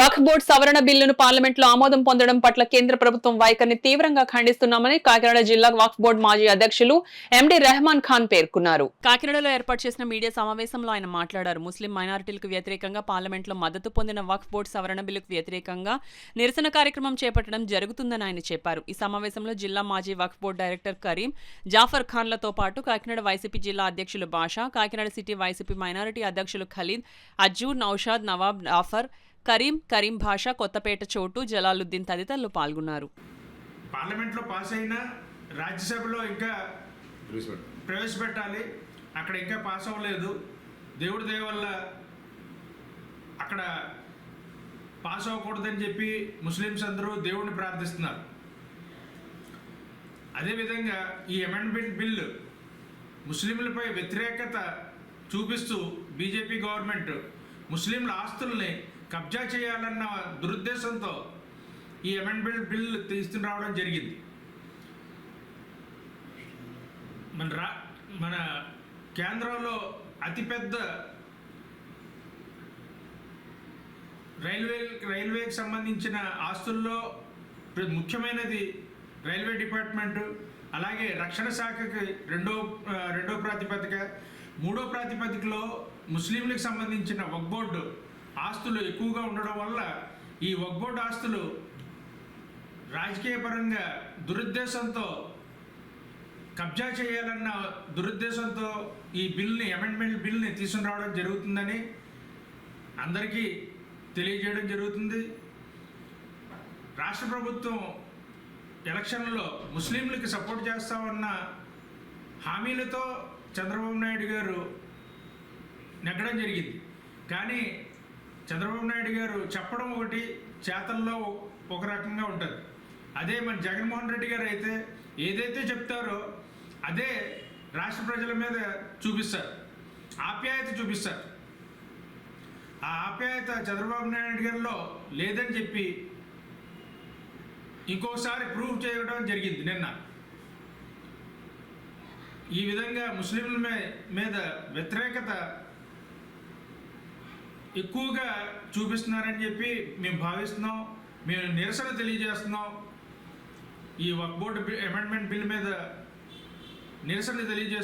వక్ఫ్ board సవరణ బిల్లును పార్లమెంట్లో ఆమోదం పొందడం పట్ల కేంద్ర ప్రభుత్వం వైఖరిని తీవ్రంగా ఖండిస్తున్నామని కాకినాడ జిల్లా వక్ఫ్ బోర్డు మాజీ అధ్యక్షులు ఎండి రెహమాన్ ఖాన్ పేర్కొన్నారు. కాకినాడలో ఏర్పాటు చేసిన మీడియా సమావేశంలో ఆయన మాట్లాడారు. ముస్లిం మైనారిటీలకు వ్యతిరేకంగా పార్లమెంట్లో మద్దతు పొందిన వక్ఫ్ బోర్డు సవరణ బిల్లుకు వ్యతిరేకంగా నిరసన కార్యక్రమం చేపట్టడం జరుగుతుందని ఆయన చెప్పారు. ఈ సమావేశంలో జిల్లా మాజీ వక్ఫ్ బోర్డు డైరెక్టర్ కరీం, జాఫర్ ఖాన్లతో పాటు కాకినాడ వైసీపీ జిల్లా అధ్యక్షులు బాషా, కాకినాడ సిటీ వైసీపీ మైనారిటీ అధ్యక్షులు ఖలీద్, అజ్జూర్, నౌషాద్, నవాబ్, జాఫర్, కరీం భాషా, కొత్తపేట చోటు, జలాలుద్దీన్ తదితరులు పాల్గొన్నారు. పార్లమెంట్లో పాస్ అయినా రాజ్యసభలో ఇంకా ప్రవేశపెట్టాలి, అక్కడ ఇంకా పాస్ అవ్వలేదు. దేవుడి దయ వల్ల అక్కడ పాస్ అవ్వకూడదని చెప్పి ముస్లిమ్స్ అందరూ దేవుడిని ప్రార్థిస్తున్నారు. అదేవిధంగా ఈ అమెండ్మెంట్ బిల్లు ముస్లింలపై వ్యతిరేకత చూపిస్తూ బీజేపీ గవర్నమెంట్ ముస్లింల ఆస్తుల్ని కబ్జా చేయాలన్న దురుద్దేశంతో ఈ అమెండ్మెంట్ బిల్ తీసుకురావడం జరిగింది. మన కేంద్రంలో అతిపెద్ద రైల్వేకి సంబంధించిన ఆస్తుల్లో ముఖ్యమైనది రైల్వే డిపార్ట్మెంటు, అలాగే రక్షణ శాఖకి రెండో ప్రాతిపదిక, మూడో ప్రాతిపదికలో ముస్లింలకు సంబంధించిన వక్ఫ్ బోర్డు ఆస్తులు ఎక్కువగా ఉండడం వల్ల ఈ వక్ఫ్ బోర్డు ఆస్తులు రాజకీయపరంగా దురుద్దేశంతో కబ్జా చేయాలన్న దురుద్దేశంతో ఈ బిల్ని అమెండ్మెంట్ బిల్ని తీసుకురావడం జరుగుతుందని అందరికీ తెలియజేయడం జరుగుతుంది. రాష్ట్ర ప్రభుత్వం ఎలక్షన్లలో ముస్లింలకు సపోర్ట్ చేస్తామన్న హామీలతో చంద్రబాబు నాయుడు గారు నెగ్గడం జరిగింది. కానీ చంద్రబాబు నాయుడు గారు చెప్పడం ఒకటి, చేతల్లో ఒక రకంగా ఉంటుంది. అదే మన జగన్మోహన్ రెడ్డి గారు అయితే ఏదైతే చెప్తారో అదే రాష్ట్ర ప్రజల మీద చూపిస్తారు, ఆప్యాయత చూపిస్తారు. ఆ ఆప్యాయత చంద్రబాబు నాయుడు గారిలో లేదని చెప్పి ఇంకోసారి ప్రూవ్ చేయడం జరిగింది నిన్న. ఈ విధంగా ముస్లింల మీద వ్యతిరేకత ఎక్కువగా చూపిస్తున్నారని చెప్పి మేము భావిస్తున్నాం. మేము నిరసన తెలియజేస్తున్నాం. ఈ వక్ఫ్ బోర్డు అమెండ్మెంట్ బిల్ మీద నిరసన తెలియజేస్తున్నాం.